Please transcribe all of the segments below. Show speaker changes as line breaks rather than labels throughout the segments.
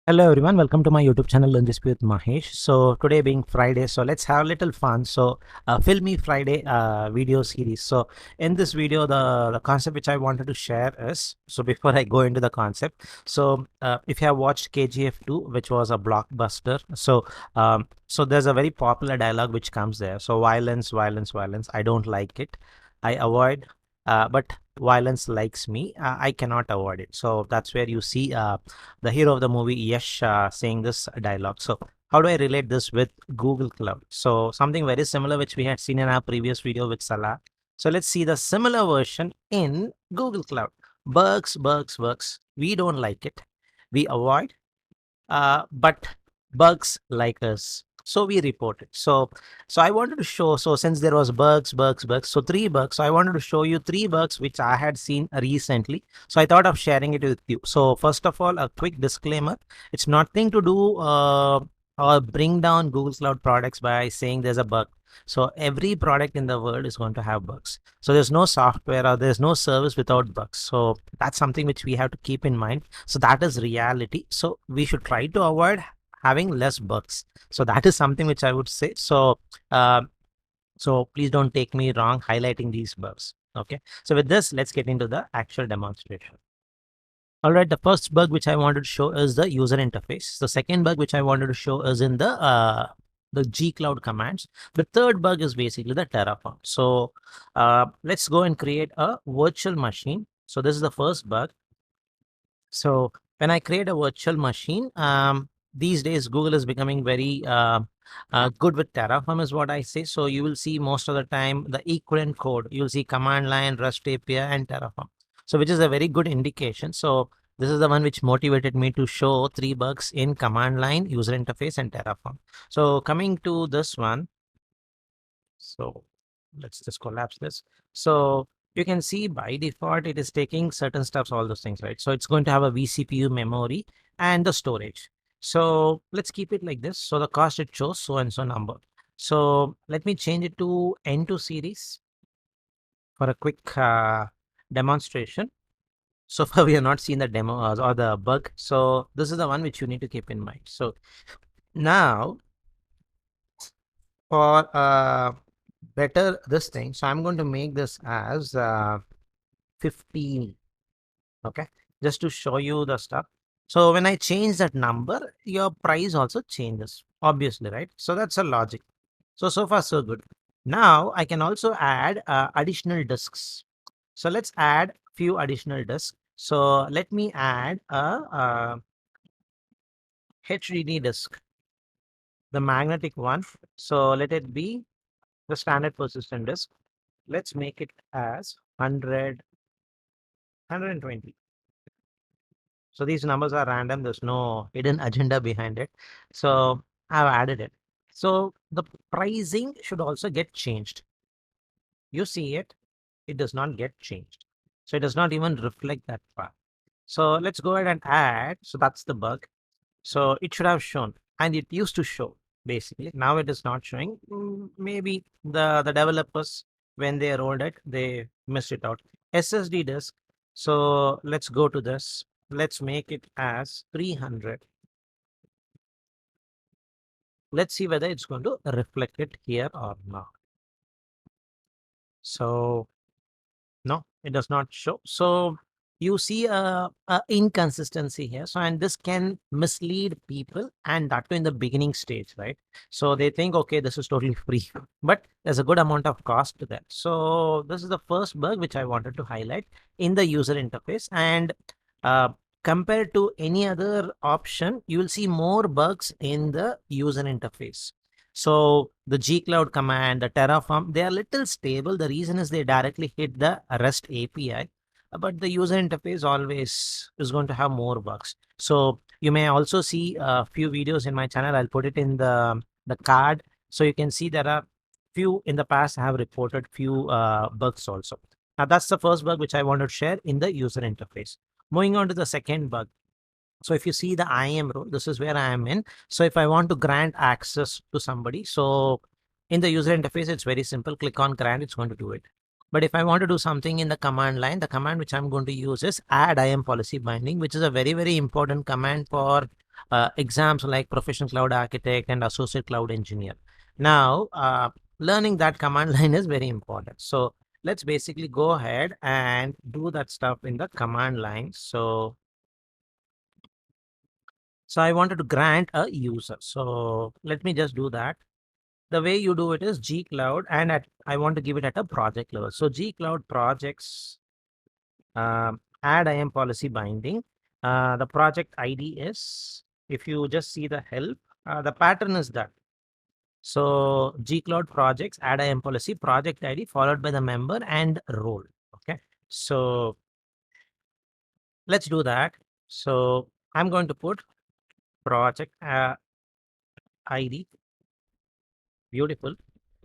Hello everyone, welcome to my YouTube channel Learn This with Mahesh. So today being Friday, so let's have a little fun. So Filmy Friday video series. So in this video, the concept which I wanted to share is, so before I go into the concept, so if you have watched KGF 2, which was a blockbuster, so there's a very popular dialogue which comes there. So violence, violence, violence. I don't like it. I avoid, but violence likes me. I cannot avoid it. So that's where you see the hero of the movie Yash saying this dialogue. So how do I relate this with Google Cloud? So something very similar which we had seen in our previous video with Salah. So let's see the similar version in Google Cloud. Bugs, bugs, bugs. We don't like it. We avoid, but bugs like us. So we report it. So I wanted to show. So since there was bugs, bugs, bugs. So three bugs. So I wanted to show you three bugs which I had seen recently. So I thought of sharing it with you. So first of all, a quick disclaimer: it's nothing to do or bring down Google Cloud products by saying there's a bug. So every product in the world is going to have bugs. So there's no software or there's no service without bugs. So that's something which we have to keep in mind. So that is reality. So we should try to avoid having less bugs. So that is something which I would say. Uh, so please don't take me wrong highlighting these bugs. Okay. So with this, let's get into the actual demonstration. All right, the first bug which I wanted to show is the user interface. The second bug which I wanted to show is in the G Cloud commands. The third bug is basically the Terraform. So let's go and create a virtual machine. So this is the first bug. So when I create a virtual machine, these days Google is becoming very good with Terraform is what I say. So you will see most of the time the equivalent code. You'll see command line, REST API, and Terraform. So which is a very good indication. So this is the one which motivated me to show three bugs in command line, user interface, and Terraform. So coming to this one, so let's just collapse this. So you can see by default, it is taking certain stuffs, all those things, right? So it's going to have a vCPU memory and the storage. So let's keep it like this. So the cost it shows so and so number. So let me change it to N2 series for a quick demonstration. So far we have not seen the demo or the bug. So this is the one which you need to keep in mind. So now for better this thing, so I'm going to make this as 15. Okay, just to show you the stuff. So when I change that number, your price also changes, obviously, right? So that's a logic. So far so good. Now I can also add additional disks. So let's add few additional disks. So let me add a HDD disk, the magnetic one. So let it be the standard persistent disk. Let's make it as 100, 120. So these numbers are random. There's no hidden agenda behind it. So I've added it. So the pricing should also get changed. You see it, it does not get changed. So it does not even reflect that part. So let's go ahead and add. So that's the bug. So it should have shown, and it used to show basically. Now it is not showing. Maybe the developers, when they rolled it, they missed it out. SSD disk. So let's go to this. Let's make it as 300. Let's see whether it's going to reflect it here or not. So no, it does not show. So you see a inconsistency here. So and this can mislead people, and that too in the beginning stage, right? So they think, okay, this is totally free, but there's a good amount of cost to that. So this is the first bug which I wanted to highlight in the user interface. And uh, compared to any other option, you will see more bugs in the user interface. So the G Cloud command, the Terraform, they are little stable. The reason is they directly hit the REST API, but the user interface always is going to have more bugs. So you may also see a few videos in my channel. I'll put it in the card. So you can see there are few in the past have reported few bugs also. Now that's the first bug which I want to share in the user interface. Moving on to the second bug. So if you see the IAM role, this is where I am in. So if I want to grant access to somebody, so in the user interface, it's very simple. Click on grant, it's going to do it. But if I want to do something in the command line, the command which I'm going to use is add IAM policy binding, which is a very, very important command for exams like professional cloud architect and associate cloud engineer. Now, learning that command line is very important. So let's basically go ahead and do that stuff in the command line. So I wanted to grant a user. So let me just do that. The way you do it is G Cloud, and I want to give it at a project level. So G Cloud projects, add IAM policy binding. The project ID is, if you just see the help, the pattern is that. So G Cloud projects, add IAM policy, project ID followed by the member and role. Okay. So let's do that. So I'm going to put project ID. Beautiful.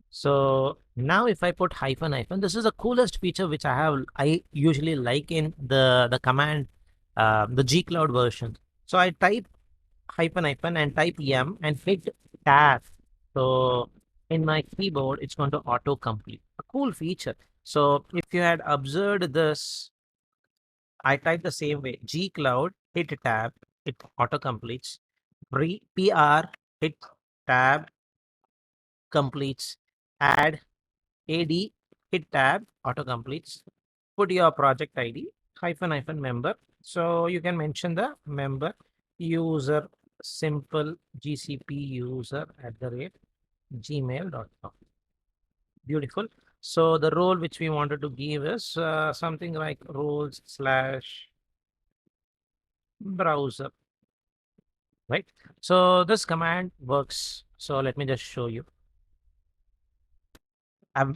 So now if I put hyphen hyphen, this is the coolest feature which I usually like in the command, the G Cloud version. So I type hyphen hyphen and type M and hit tab. So in my keyboard, it's going to auto complete. A cool feature. So if you had observed this, I type the same way. G Cloud, hit tab, it auto completes. PR, hit tab, completes. Add AD, hit tab, auto completes. Put your project ID, hyphen hyphen member. So you can mention the member user simple GCP user at the rate gmail.com. Beautiful. So the role which we wanted to give is something like roles slash browser, right? So this command works. So let me just show you.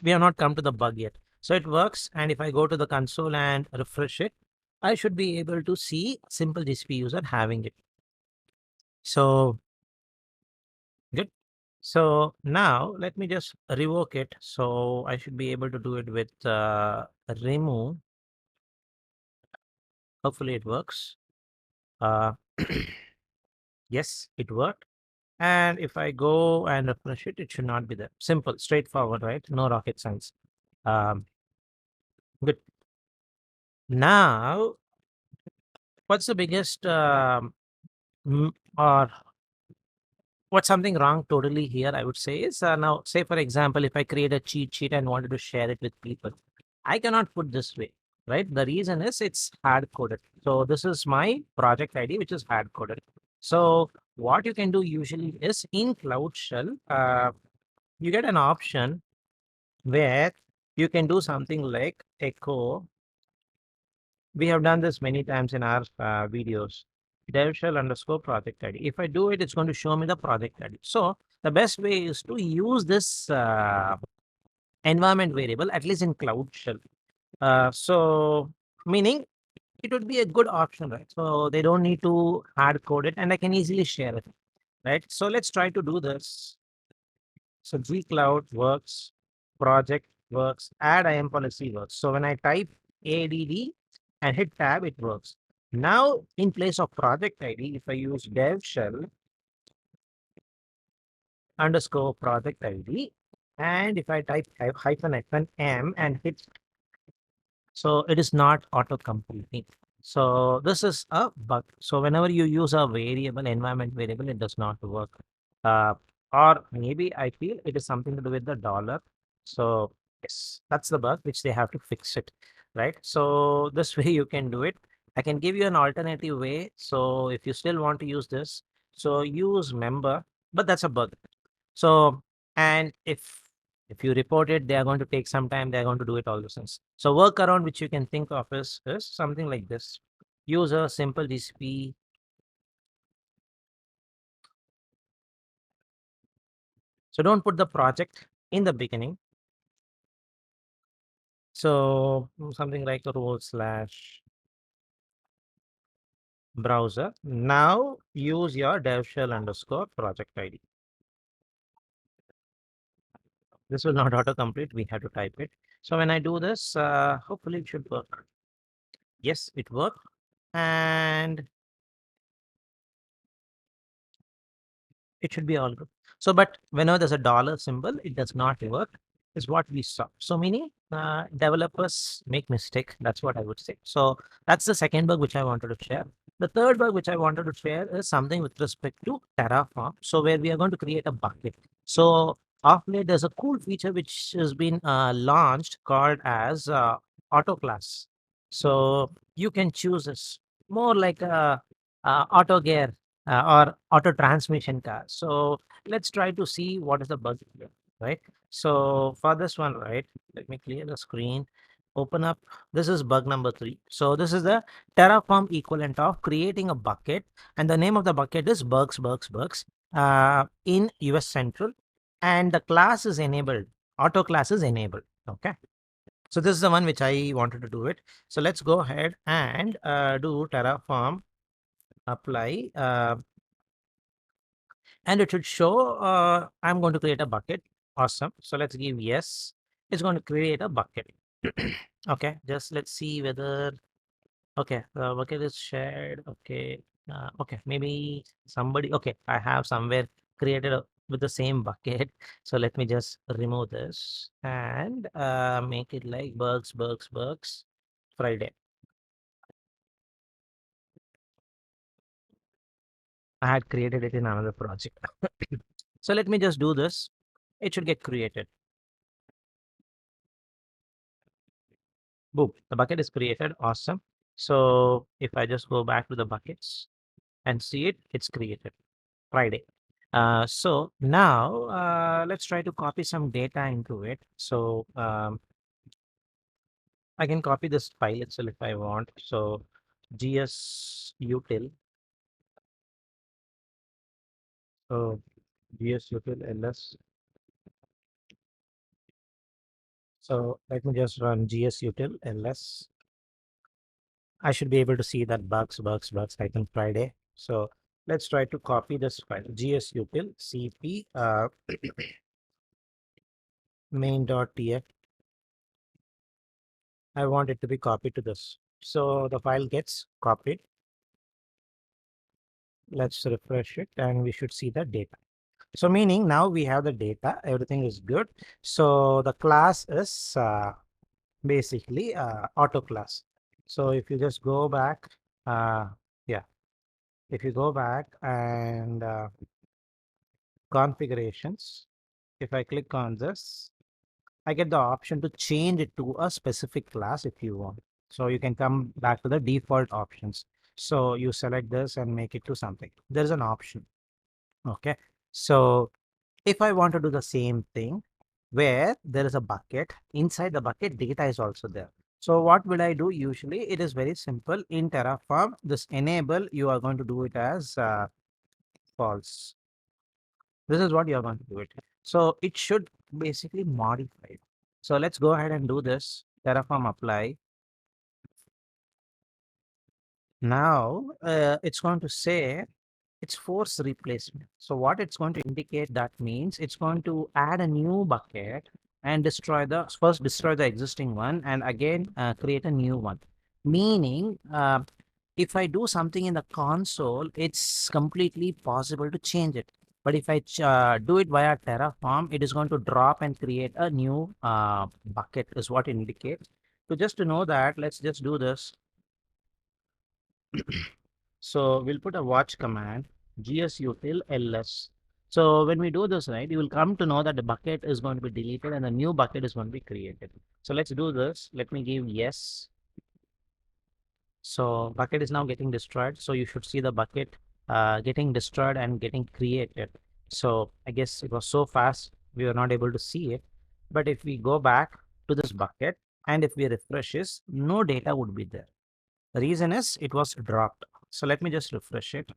We have not come to the bug yet. So it works. And if I go to the console and refresh it, I should be able to see simple GCP user having it. So good. So now let me just revoke it. So I should be able to do it with remove. Hopefully it works. Uh, yes, it worked. And if I go and refresh it, it should not be there. Simple, straightforward, right? No rocket science. Good. Now, what's the biggest or what's something wrong totally here, I would say is now, say, for example, if I create a cheat sheet and wanted to share it with people, I cannot put this way, right? The reason is it's hard coded. So this is my project ID, which is hard coded. So what you can do usually is in Cloud Shell, you get an option where you can do something like echo. We have done this many times in our videos. Dev shell underscore project ID. If I do it, it's going to show me the project ID. So the best way is to use this environment variable, at least in Cloud Shell. So meaning it would be a good option, right? So they don't need to hard code it and I can easily share it, right? So let's try to do this. So G Cloud works, project works, add IAM policy works. So when I type ADD and hit tab, it works. Now, in place of project ID, if I use dev shell underscore project ID, and if I type hyphen hyphen M and hit, so it is not auto completing. So this is a bug. So whenever you use a variable, environment variable, it does not work. Uh, or maybe I feel it is something to do with the dollar. So yes, that's the bug which they have to fix it, right? So this way you can do it. I can give you an alternative way. So if you still want to use this, so use member, but that's a bug. So, and if you report it, they are going to take some time. They are going to do it all those things. So workaround which you can think of is something like this. Use a simple GCP. So don't put the project in the beginning. So something like a role slash browser. Now use your dev shell underscore project ID. This will not autocomplete. We have to type it. So when I do this, hopefully it should work. Yes, it worked. And it should be all good. So, but whenever there's a dollar symbol, it does not work, is what we saw. So, meaning developers make mistake. That's what I would say. So, that's the second bug which I wanted to share. The third bug which I wanted to share is something with respect to Terraform. So where we are going to create a bucket. So of late, there's a cool feature which has been launched called as auto class. So you can choose this more like a auto gear or auto transmission car. So let's try to see what is the bug here, right? So for this one, right, let me clear the screen, open up. This is bug number 3. So this is the Terraform equivalent of creating a bucket, and the name of the bucket is bugs in US Central, and the class is enabled. Auto class is enabled. Okay. So this is the one which I wanted to do it. So let's go ahead and do Terraform apply, and it should show I'm going to create a bucket. Awesome. So let's give yes. It's going to create a bucket. Okay. Just let's see whether okay, the bucket is shared. Okay. Okay, maybe somebody. Okay, I have somewhere created with the same bucket. So let me just remove this and make it like bugs Friday. I had created it in another project. So let me just do this. It should get created. Boom. The bucket is created. Awesome. So if I just go back to the buckets and see it, it's created. Friday. So now let's try to copy some data into it. So I can copy this file itself if I want. So gsutil. So gsutil ls. So let me just run gsutil ls. I should be able to see that bugs icon Friday. So let's try to copy this file gsutil cp main.tf. I want it to be copied to this. So the file gets copied. Let's refresh it and we should see the data. So meaning now we have the data, everything is good. So the class is basically auto class. So if you just go back, yeah, if you go back and configurations, if I click on this, I get the option to change it to a specific class if you want. So you can come back to the default options. So you select this and make it to something. There's an option. Okay. So if I want to do the same thing where there is a bucket, inside the bucket, data is also there. So what will I do? Usually it is very simple. In Terraform, this enable, you are going to do it as false. This is what you're going to do it. So it should basically modify it. So let's go ahead and do this. Terraform apply. Now it's going to say it's force replacement. So what it's going to indicate, that means it's going to add a new bucket and destroy the existing one, and again create a new one. Meaning if I do something in the console, it's completely possible to change it. But if I do it via Terraform, it is going to drop and create a new bucket is what it indicates. So just to know that, let's just do this. So we'll put a watch command, gsutil ls. So when we do this, right, you will come to know that the bucket is going to be deleted and the new bucket is going to be created. So let's do this. Let me give yes. So bucket is now getting destroyed. So you should see the bucket getting destroyed and getting created. So I guess it was so fast, we were not able to see it. But if we go back to this bucket and if we refresh this, no data would be there. The reason is it was dropped. So let me just refresh it.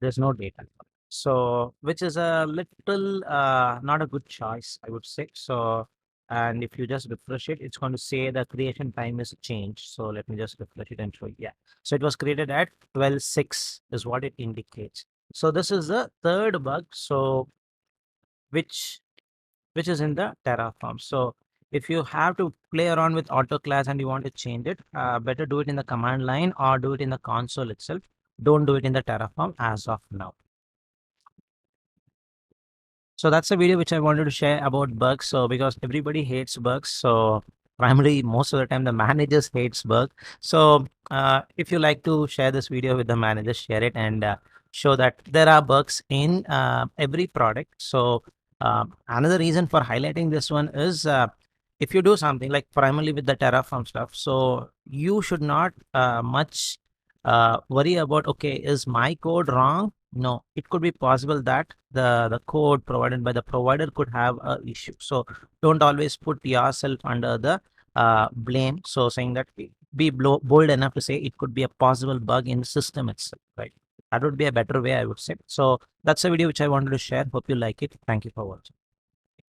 There's no data. So which is a little not a good choice, I would say. So and if you just refresh it, it's going to say the creation time is changed. So let me just refresh it and show you. Yeah. So it was created at 12:06 is what it indicates. So this is the third bug. So which is in the Terraform. So if you have to play around with auto class and you want to change it, better do it in the command line or do it in the console itself. Don't do it in the Terraform as of now. So that's a video which I wanted to share about bugs. So because everybody hates bugs, so primarily most of the time the managers hates bug. So if you like to share this video with the managers, share it and show that there are bugs in every product. So another reason for highlighting this one is if you do something like primarily with the Terraform stuff, so you should not much worry about, okay, is my code wrong? No, it could be possible that the code provided by the provider could have a issue. So don't always put yourself under the blame. So saying that, be bold enough to say it could be a possible bug in the system itself, right? That would be a better way, I would say. So that's a video which I wanted to share. Hope you like it. Thank you for watching.